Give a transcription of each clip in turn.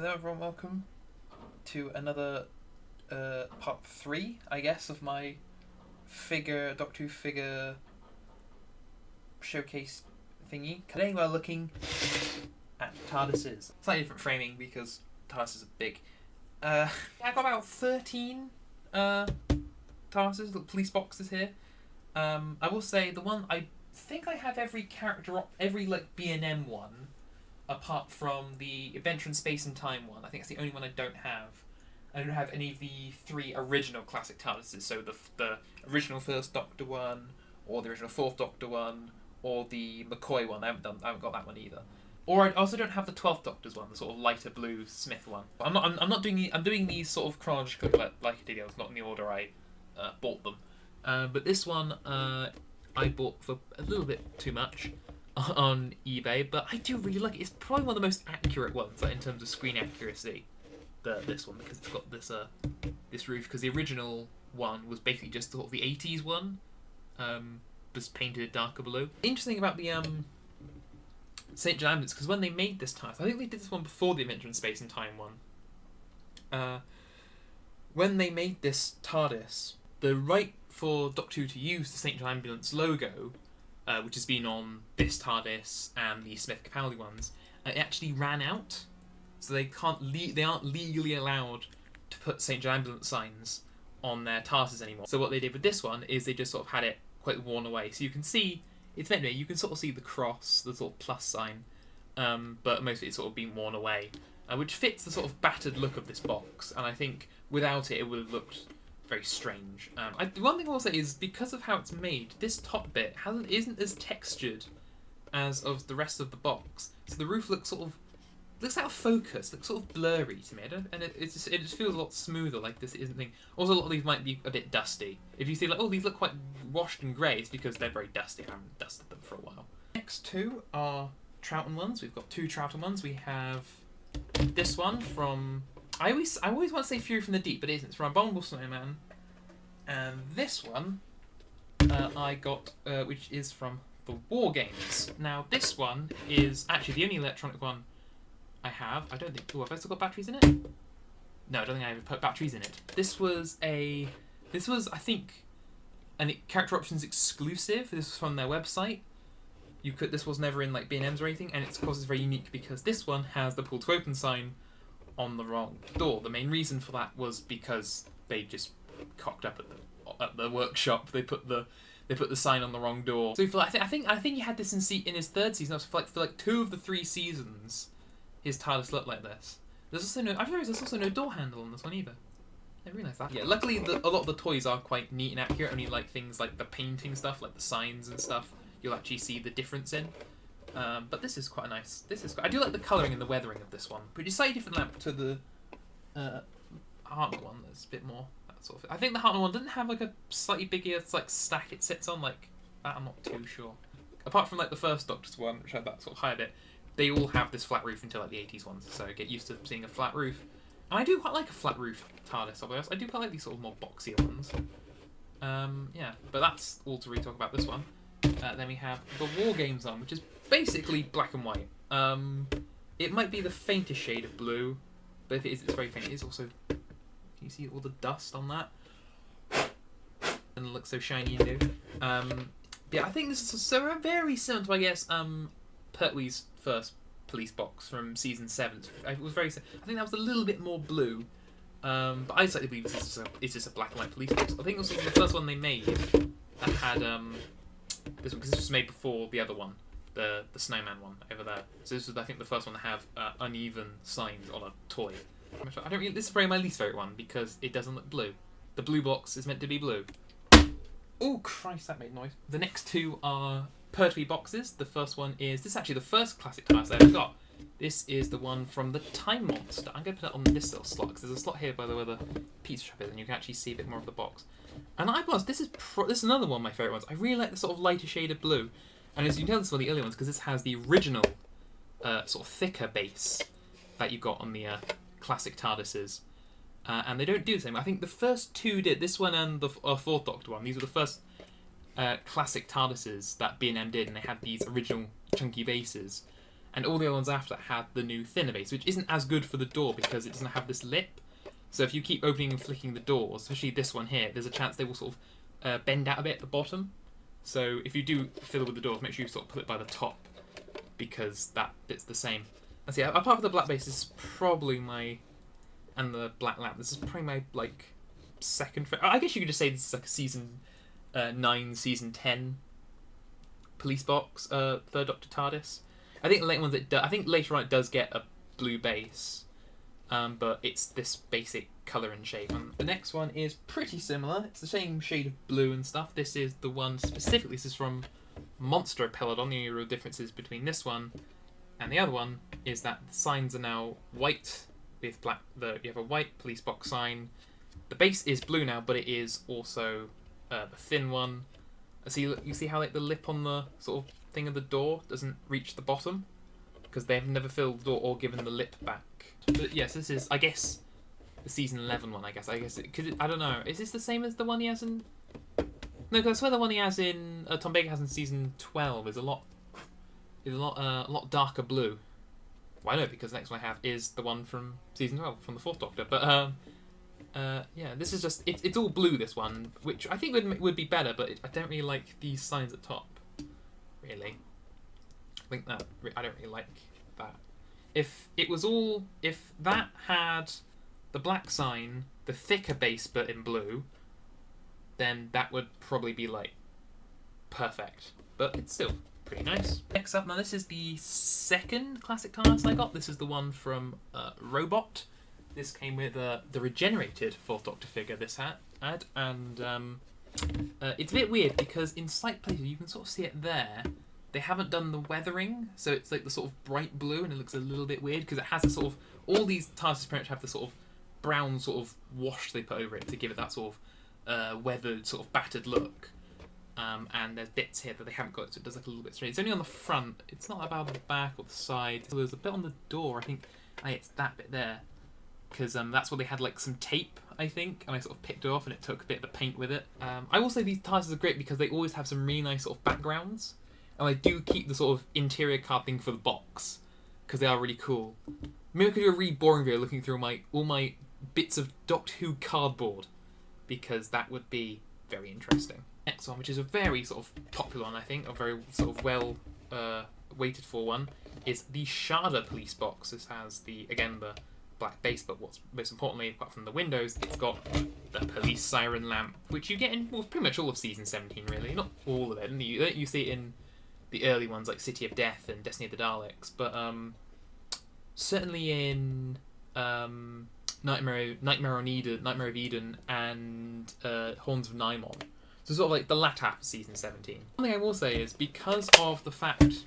Hello everyone, welcome to another part 3, I guess, of my Doctor Who figure showcase thingy. Today we're looking at TARDISes. Slightly different framing because TARDISes are big. I've got about 13 TARDISes, little police boxes here. I will say the one, I think I have every character, every like B&M one, apart from the Adventure in Space and Time one. I think it's the only one I don't have. I don't have any of the 3 original classic TARDISes, so the original First Doctor one, or the original Fourth Doctor one, or the McCoy one. I haven't got that one either. Or I also don't have the 12th Doctor's one, the sort of lighter blue Smith one. But I'm doing these sort of chronologically like I did. It's not in the order I bought them. But this one I bought for a little bit too much on eBay, but I do really like it. It's probably one of the most accurate ones, like, in terms of screen accuracy. This one, because it's got this roof. Because the original one was basically just sort of the 80s one, was painted darker blue. Interesting about the St. John Ambulance, because when they made this TARDIS, I think they did this one before the Adventure in Space and Time one. When they made this TARDIS, the right for Doctor Who to use the St. John Ambulance logo, which has been on this TARDIS and the Smith Capaldi ones, it actually ran out, so they aren't legally allowed to put St. John Ambulance signs on their TARDISes anymore. So what they did with this one is they just sort of had it quite worn away. So you can see it's meant to be, you can sort of see the cross, the sort of plus sign, but most of it's sort of been worn away, which fits the sort of battered look of this box. And I think without it, it would have looked very strange. One thing I will say is, because of how it's made, this top bit isn't as textured as of the rest of the box. So the roof looks out of focus, looks sort of blurry to me. It just feels a lot smoother. Like this isn't thing. Also, a lot of these might be a bit dusty. If you see like, oh, these look quite washed and grey, it's because they're very dusty. I haven't dusted them for a while. Next 2 are Troughton ones. We've got 2 Troughton ones. We have this one from. I always want to say Fury from the Deep, but it isn't. It's from Abominable Snowman. And this one I got, which is from the War Games. Now, this one is actually the only electronic one I have. I don't think. Oh, have I still got batteries in it? No, I don't think I ever put batteries in it. This was I think, a character options exclusive. This was from their website. This was never in like B&Ms or anything, and of course it's very unique because this one has the pull to open sign on the wrong door. The main reason for that was because they just cocked up at the workshop. They put the sign on the wrong door. So I think he had this in his 3rd season. For 2 of the 3 seasons, his TARDIS looked like this. There's also no door handle on this one either. I realised that. Yeah, luckily a lot of the toys are quite neat and accurate. Only like things like the painting stuff, like the signs and stuff, you'll actually see the difference in. But this is quite nice. I do like the colouring and the weathering of this one. Pretty slightly different lamp to the Hartnell one. That's a bit more that sort of. I think the Hartnell one doesn't have like a slightly bigger like stack it sits on. Like that, I'm not too sure. Apart from like the First Doctor's one, which had that sort of higher bit, they all have this flat roof until like the 80s ones. So get used to seeing a flat roof. And I do quite like a flat roof TARDIS. I do quite like these sort of more boxier ones. Yeah, but that's all to really talk about this one. Then we have the War Games one, which is basically black and white. It might be the faintest shade of blue, but if it is, it's very faint. It is also. Can you see all the dust on that? And it looks so shiny and new. Yeah, I think this is so very similar to, I guess, Pertwee's first police box from season 7. It was very. I think that was a little bit more blue. But I slightly believe it's just a black and white police box. I think it was the first one they made that had this one, because this was made before the other one, the Snowman one over there. So this was, I think, the first one to have uneven signs on a toy. This is probably my least favourite one because it doesn't look blue. The blue box is meant to be blue. Oh Christ, that made noise. The next 2 are Pertwee boxes. The first one is this is actually the first classic TARDIS I ever got. This is the one from the Time Monster. I'm going to put it on this little slot because there's a slot here by the way the pizza shop is, and you can actually see a bit more of the box. And this is another one of my favourite ones. I really like the sort of lighter shade of blue. And as you can tell, this is one of the early ones because this has the original sort of thicker base that you got on the classic TARDISes. And they don't do the same. I think the first 2 did. This one and the 4th Doctor one. These were the first classic TARDISes that B&M did, and they had these original chunky bases. and all the other ones after that had the new thinner base, which isn't as good for the door because it doesn't have this lip. So if you keep opening and flicking the doors, especially this one here, there's a chance they will sort of bend out a bit at the bottom. So if you do fiddle with the doors, make sure you sort of put it by the top, because that bit's the same. And see, apart from the black base, this is probably my, and the black lamp, this is probably my, like, second favorite. I guess you could just say this is like a season 9, season 10 police box, third Doctor TARDIS. I think later ones I think later on it does get a blue base, but it's this basic colour and shape. And the next one is pretty similar. It's the same shade of blue and stuff. This is the one specifically. This is from Monster Pelodon. The only real differences between this one and the other one is that the signs are now white with black. You have a white police box sign. The base is blue now, but it is also the thin one. So you see how like the lip on the sort of thing of the door doesn't reach the bottom because they've never filled the door or given the lip back. But yes, this is, I guess, the season 11 one. I guess I don't know. Is this the same as the one he has in? No, because I swear the one he has in Tom Baker has in season 12 is a lot darker blue. Well, I know because the next one I have is the one from season 12 from the Fourth Doctor. But yeah, this is just it's all blue. This one, which I think would be better, but I don't really like these signs at top. Really, I don't really like that. If that had the black sign, the thicker base but in blue, then that would probably be like perfect. But it's still pretty nice. Next up, now this is the second classic TARDIS I got. This is the one from Robot. This came with the regenerated Fourth Doctor figure this had, and it's a bit weird because in slight places you can sort of see it there. They haven't done the weathering, so it's like the sort of bright blue, and it looks a little bit weird because it has a sort of, all these TARDIS pretty much have the sort of brown sort of wash they put over it to give it that sort of weathered, sort of battered look. And there's bits here that they haven't got, so it does look a little bit strange. It's only on the front. It's not about on the back or the side. So there's a bit on the door. I think it's that bit there. Because that's where they had like some tape, I think, and I sort of picked it off and it took a bit of the paint with it. I will say these TARDIses are great because they always have some really nice sort of backgrounds, and I do keep the sort of interior card thing for the box because they are really cool. Maybe I could do a really boring video looking through all my bits of Doctor Who cardboard, because that would be very interesting. Next one, which is a very sort of popular one, I think, a very sort of well waited for one, is the Sharda police box. This has the black base, but what's most importantly, apart from the windows, it's got the police siren lamp, which you get in pretty much all of season 17, really. Not all of it. You see it in the early ones like City of Death and Destiny of the Daleks, but certainly in Nightmare of Eden, and Horns of Nimon. So sort of like the latter half of season 17. One thing I will say is because of the fact,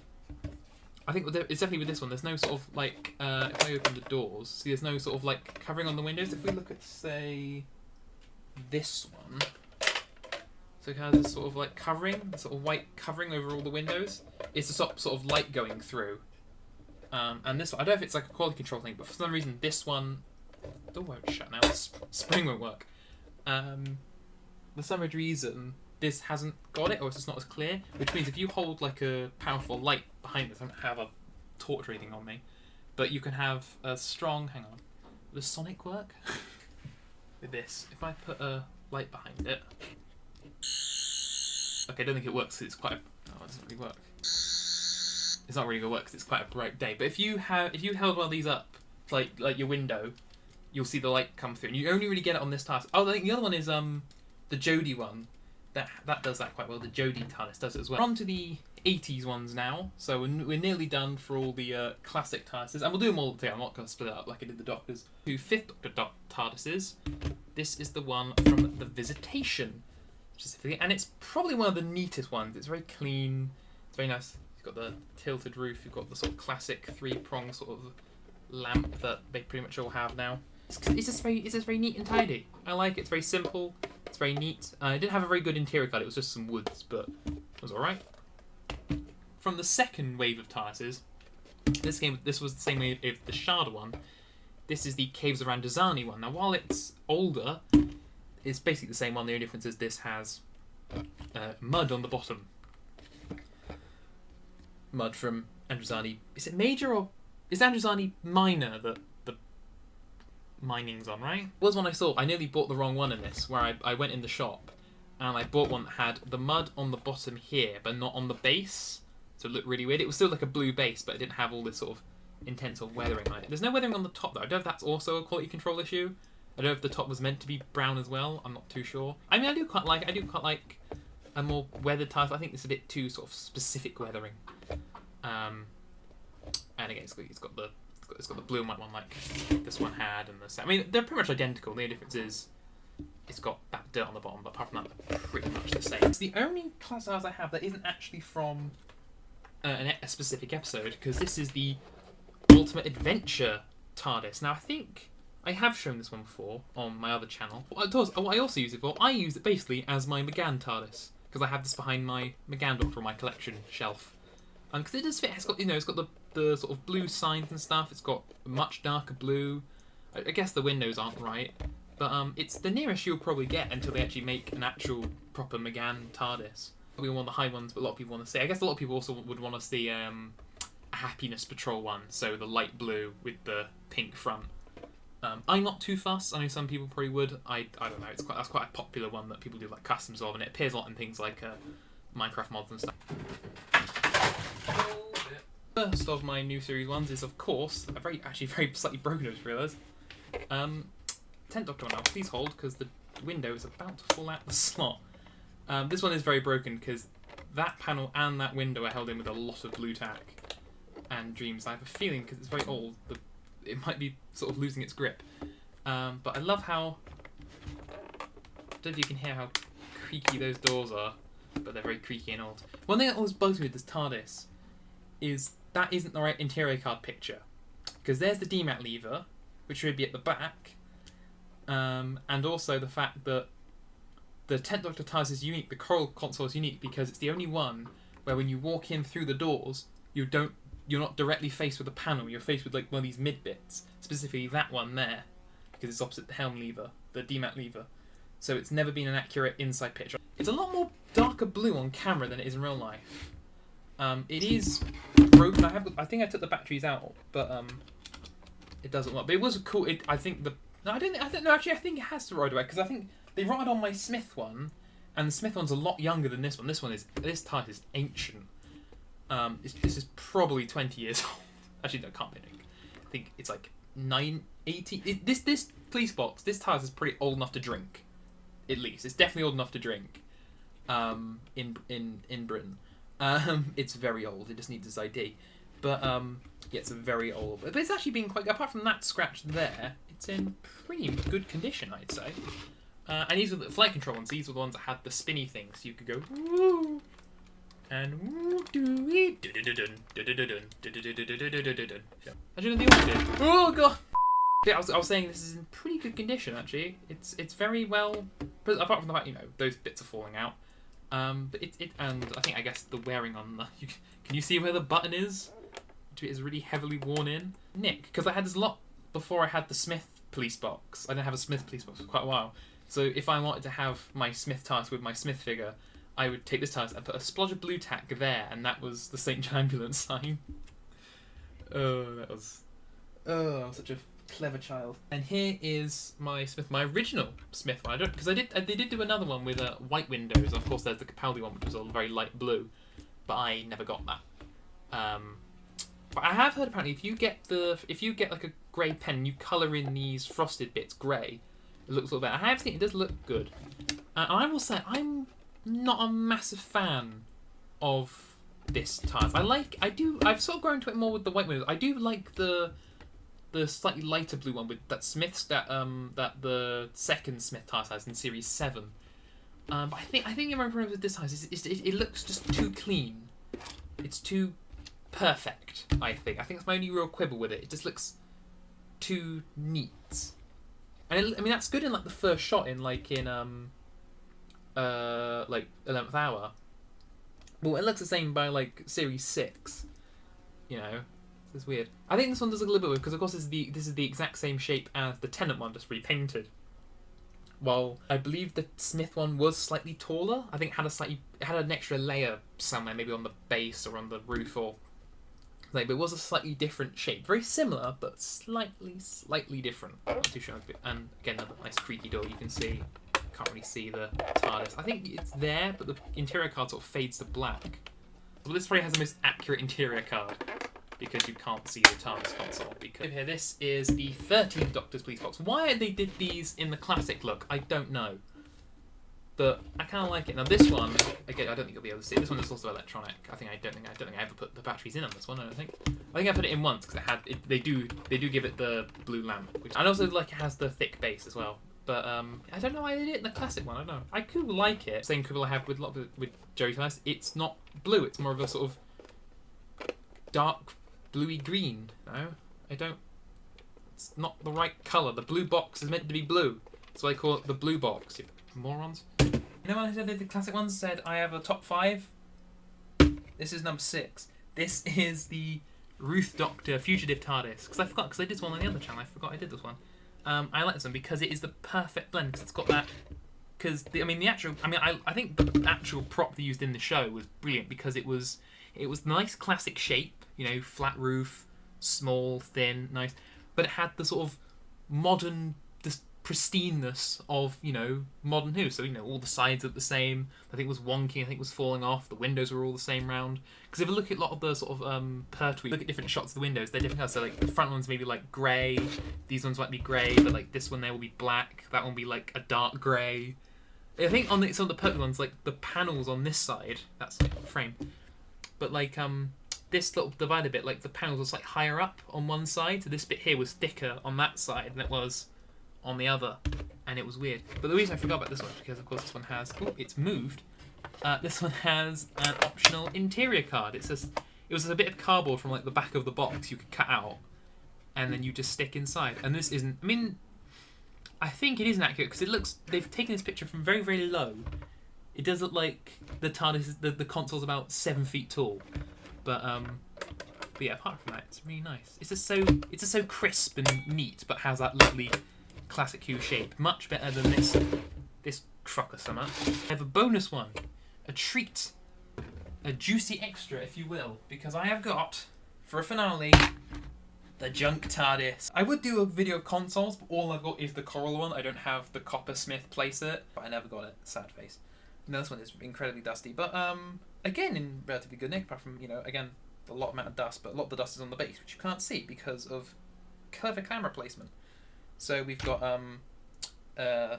I think it's definitely with this one, there's no sort of like, if I open the doors, see there's no sort of like covering on the windows. If we look at, say, this one, so it has this sort of like covering, sort of white covering over all the windows. It's a sort of light going through. And this one, I don't know if it's like a quality control thing, but for some reason this one, the door won't shut now, spring won't work. For some reason, this hasn't got it, or it's just not as clear, which means if you hold like a powerful light behind this, I don't have a torch or anything on me, but you can have a strong, hang on, does Sonic work? With this, if I put a light behind it, okay, I don't think it works, because it's quite, it doesn't really work. It's not really going to work because it's quite a bright day, but if you held one of these up, like your window, you'll see the light come through, and you only really get it on this task. Oh, I think the other one is the Jodie one. That does that quite well. The Jodie TARDIS does it as well. We're on to the 80s ones now, so we're nearly done for all the classic TARDISes, and we'll do them all together. I'm not going to split it up like I did the Doctors. To Fifth Doctor TARDISes, this is the one from the Visitation, specifically, and it's probably one of the neatest ones. It's very clean. It's very nice. You've got the tilted roof. You've got the sort of classic three-prong sort of lamp that they pretty much all have now. It's just very neat and tidy. I like it. It's very simple. It's very neat. It didn't have a very good interior card. It was just some woods, but it was all right. From the second wave of TARDISes, this was the same wave as the Sharda one. This is the Caves of Randazani one. Now, while it's older, it's basically the same one. The only difference is this has mud on the bottom. Mud from Androzani. Is it major or is Androzani minor that the mining's on, right? There was one I saw. I nearly bought the wrong one in this, where I went in the shop and I bought one that had the mud on the bottom here, but not on the base. So it looked really weird. It was still like a blue base, but it didn't have all this sort of intense sort of weathering on it. There's no weathering on the top though. I don't know if that's also a quality control issue. I don't know if the top was meant to be brown as well. I'm not too sure. I mean, I do quite like a more weathered tile. I think it's a bit too sort of specific weathering. And again, it's got the blue and white one like this one had, and the I mean, they're pretty much identical. The only difference is it's got that dirt on the bottom, but apart from that, they're pretty much the same. It's the only class tiles I have that isn't actually from a specific episode, because this is the Ultimate Adventure TARDIS. Now, I think I have shown this one before on my other channel. What I also use it for, I use it basically as my McGann TARDIS, because I have this behind my McGann Doctor on my collection shelf. Because it does fit. It's got, you know, it's got the sort of blue signs and stuff. It's got much darker blue. I guess the windows aren't right, but it's the nearest you'll probably get until they actually make an actual proper McGann TARDIS. We want the high ones, but a lot of people want to see. I guess a lot of people also would want to see a Happiness Patrol one, so the light blue with the pink front. I'm not too fussed. I know some people probably would. I don't know. That's quite a popular one that people do like customs of, and it appears a lot in things like Minecraft mods and stuff. First of my new series ones is, of course, a very slightly broken, I just realised. Tent Doctor one now. Please hold, because the window is about to fall out the slot. This one is very broken because that panel and that window are held in with a lot of blue tack and dreams. I have a feeling, because it's very old, that it might be sort of losing its grip. But I love how... I don't know if you can hear how creaky those doors are, but they're very creaky and old. One thing that always bugs me with this TARDIS is that isn't the right interior card picture. Because there's the DMAT lever, which should be at the back, and also the fact that the 10th Doctor TARDIS is unique, the Coral console is unique, because it's the only one where when you walk in through the doors, you're not directly faced with a panel, you're faced with like one of these mid bits, specifically that one there, because it's opposite the helm lever, the DMAT lever. So it's never been an accurate inside picture. It's a lot more darker blue on camera than it is in real life. It is broken. I think I took the batteries out, but it doesn't work. But it was cool. I think it has to ride away, because I think they ride on my Smith one, and the Smith one's a lot younger than this one. This type is ancient. This is probably 20 years old. Actually, no, it can't be. I think it's like 18. This police box, this TARDIS is pretty old enough to drink. At least it's definitely old enough to drink. In Britain, it's very old. It just needs its ID. But yeah, it's a very old. But it's actually been quite. Apart from that scratch there, it's in pretty good condition, I'd say. And these were the flight control ones. These were the ones that had the spinny things. So you could go woo and woo doo Actually, the old did. Oh god. Yeah, I was saying this is in pretty good condition actually. It's very well, apart from the fact, you know, those bits are falling out. But and I guess the wearing on the can you see where the button is? It is really heavily worn in. Nick, because I had this lot before I had the Smith police box. I didn't have a Smith police box for quite a while. So if I wanted to have my Smith TARDIS with my Smith figure, I would take this TARDIS and put a splodge of blue tack there, and that was the St. John Ambulance sign. I was such a clever child. And here is my Smith, my original Smith one. They did do another one with white windows. Of course, there's the Capaldi one, which was all very light blue, but I never got that. But I have heard apparently if you get like a grey pen and you colour in these frosted bits grey, it looks a little better. I have seen it does look good. And I will say I'm not a massive fan of this TARDIS. I've sort of grown to it more with the white windows. I do like the slightly lighter blue one with that Smith's that the second Smith TARDIS has in Series 7. But I think the problem with this TARDIS is it looks just too clean. It's too perfect, I think. I think that's my only real quibble with it. It just looks too neat. And I mean that's good in like the first shot in like 11th Hour. But it looks the same by like Series 6. You know, it's weird. I think this one does look a little bit weird because of course this is the exact same shape as the Tennant one, just repainted. While I believe the Smith one was slightly taller. I think it had an extra layer somewhere, maybe on the base or on the roof or Like, but it was a slightly different shape. Very similar, but slightly different. Not too sure. And again, another nice creaky door. You can see, can't really see the TARDIS. I think it's there, but the interior card sort of fades to black. Well, this probably has the most accurate interior card because you can't see the TARDIS console. Because here, this is the 13th Doctor's Police Box. Why they did these in the classic look, I don't know. But I kind of like it. Now this one, again, I don't think you'll be able to see it. This one is also electronic. I don't think I ever put the batteries in on this one. I think I put it in once because they do give it the blue lamp, and also like it has the thick base as well. But I don't know why they did it in the classic one. I don't know. I could like it. Same quibble I have with Joey TARDIS. It's not blue. It's more of a sort of dark bluey green. No, I don't. It's not the right colour. The blue box is meant to be blue. That's why I call it the blue box. You morons. You know when I said the classic ones said I have a top 5? This is number 6. This is the Ruth Doctor Fugitive TARDIS. Because I forgot, because I did one on the other channel. I forgot I did this one. I like this one because it is the perfect blend. Because it's got that. Because I think the actual prop they used in the show was brilliant because it was nice classic shape. You know, flat roof, small, thin, nice. But it had the sort of modern pristineness of, you know, modern Who. So, you know, all the sides are the same. I think it was wonky. I think it was falling off. The windows were all the same round. Because if you look at a lot of the sort of Pertwee, look at different shots of the windows, they're different colours. So, like, the front one's maybe, like, grey. These ones might be grey, but, like, this one there will be black. That one will be, like, a dark grey. I think on some of the Pertwee ones, like, the panels on this side, that's the frame. But, like, this little divider bit, like, the panels was, like, higher up on one side. So this bit here was thicker on that side than it was on the other, and it was weird. But the reason I forgot about this one is because, of course, this one has... Oh, it's moved. This one has an optional interior card. It was a bit of cardboard from, like, the back of the box you could cut out, and then you just stick inside. And this isn't... I mean, I think it isn't accurate, because it looks... They've taken this picture from very, very low. It does look like the TARDIS... The console's about 7 feet tall. But yeah, apart from that, it's really nice. It's just so crisp and neat, but has that lovely classic Who shape. Much better than this crocker summer. I have a bonus one, a treat, a juicy extra, if you will, because I have got, for a finale, the junk TARDIS. I would do a video of consoles, but all I've got is the coral one. I don't have the coppersmith playset, but I never got it. Sad face. No, this one is incredibly dusty, but again, in relatively good nick, apart from, you know, again, a lot amount of dust, but a lot of the dust is on the base, which you can't see because of clever camera placement. So we've got I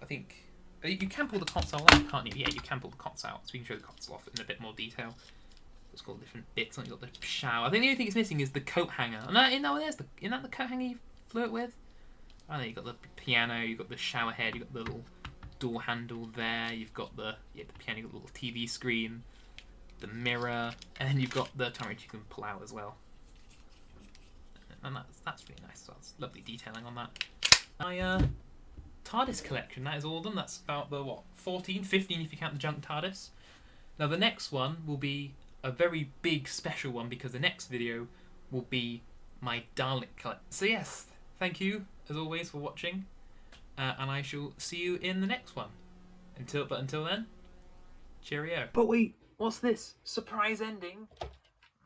think you can pull the console out, can't you? Yeah, you can pull the console out. So we can show the console off in a bit more detail. It's got different bits. You've got the shower. I think the only thing it's missing is the coat hanger. And isn't that the coat hanger you flew it with? I know you've got the piano, you've got the shower head, you've got the little door handle there. You've got the piano, you've got the little TV screen, the mirror, and then you've got the turret you can pull out as well. And that's really nice as well. It's lovely detailing on that. My TARDIS collection, that is all of them. That's about the, 14, 15 if you count the junk TARDIS. Now the next one will be a very big special one because the next video will be my Dalek collection. So yes, thank you as always for watching. And I shall see you in the next one. Until then, cheerio. But wait, what's this? Surprise ending?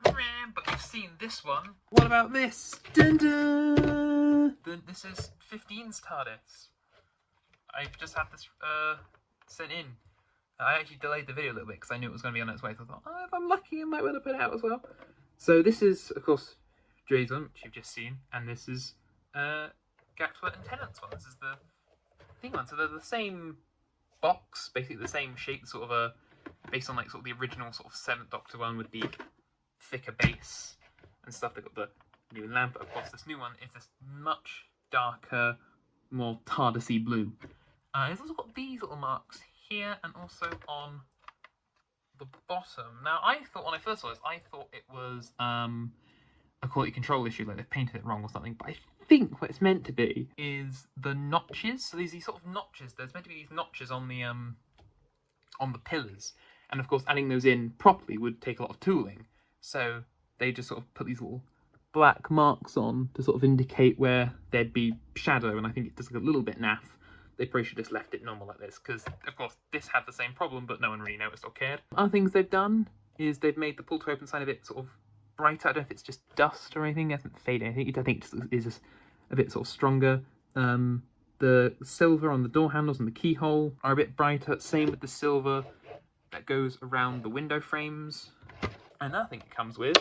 But you've seen this one. What about this? Dun dun! This is 15's TARDIS. I've just had this sent in. I actually delayed the video a little bit because I knew it was going to be on its way. So I thought, oh, if I'm lucky, I might want to put it out as well. So this is, of course, Dre's one, which you've just seen, and this is Gatwa and Tennant's one. This is the thing one. So they're the same box, basically the same shape, sort of a based on like sort of the original sort of 7th Doctor one with the thicker base and stuff. They've got the new lamp, but of course this new one is this much darker, more TARDIS-y blue. It's also got these little marks here and also on the bottom. Now I thought when I first saw this, I thought it was a quality control issue, like they've painted it wrong or something, but I think what it's meant to be is the notches. So these sort of notches, there's meant to be these notches on the pillars, and of course adding those in properly would take a lot of tooling. So they just sort of put these little black marks on to sort of indicate where there'd be shadow, and I think it does look a little bit naff. They probably should have just left it normal like this, because of course this had the same problem, but no one really noticed or cared. Other things they've done is they've made the pull to open sign a bit sort of brighter. I don't know if it's just dust or anything. It hasn't faded anything. I think it is just a bit sort of stronger. The silver on the door handles and the keyhole are a bit brighter. Same with the silver that goes around the window frames. And another thing it comes with,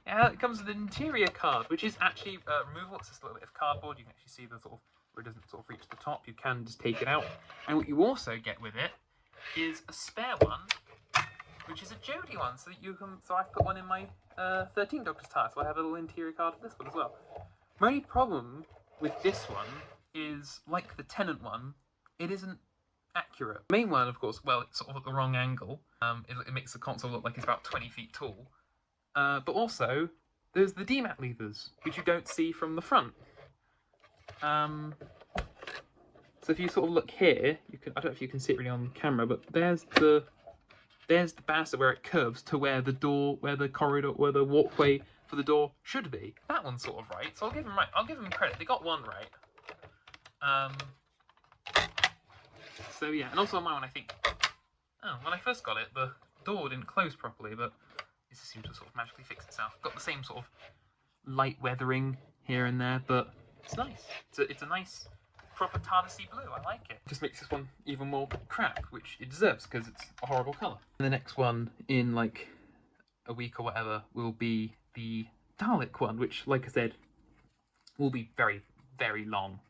it comes with an interior card, which is actually removable. It's just a little bit of cardboard. You can actually see the sort of, where it doesn't sort of reach the top. You can just take it out. And what you also get with it is a spare one, which is a Jodie one. So that you can. So I've put one in my 13 Doctor's TARDIS, so I have a little interior card for this one as well. My only problem with this one is, like the Tennant one, it isn't accurate. The main one, of course, well, it's sort of at the wrong angle. It makes the console look like it's about 20 feet tall. But also, there's the DMAT levers, which you don't see from the front. So if you sort of look here, you can, I don't know if you can see it really on camera, but there's the banister where it curves to where the door, where the corridor, where the walkway for the door should be. That one's sort of right, so I'll give them credit. They got one right. So yeah, and also on my one, I think, when I first got it, the door didn't close properly, but it just seems to sort of magically fix itself. Got the same sort of light weathering here and there, but it's nice. It's a nice, proper TARDIS-y blue. I like it. Just makes this one even more crap, which it deserves because it's a horrible colour. And the next one in like a week or whatever will be the Dalek one, which, like I said, will be very, very long.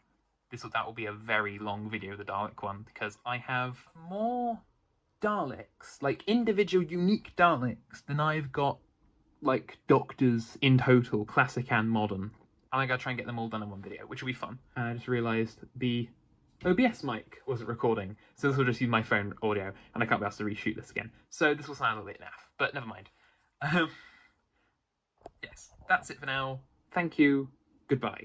That will be a very long video, the Dalek one, because I have more Daleks, like individual unique Daleks, than I've got like Doctors in total, classic and modern. And I gotta try and get them all done in one video, which will be fun. And I just realised the OBS mic wasn't recording, so this will just use my phone audio, and I can't be asked to reshoot this again. So this will sound a little bit naff, but never mind. Yes, that's it for now. Thank you. Goodbye.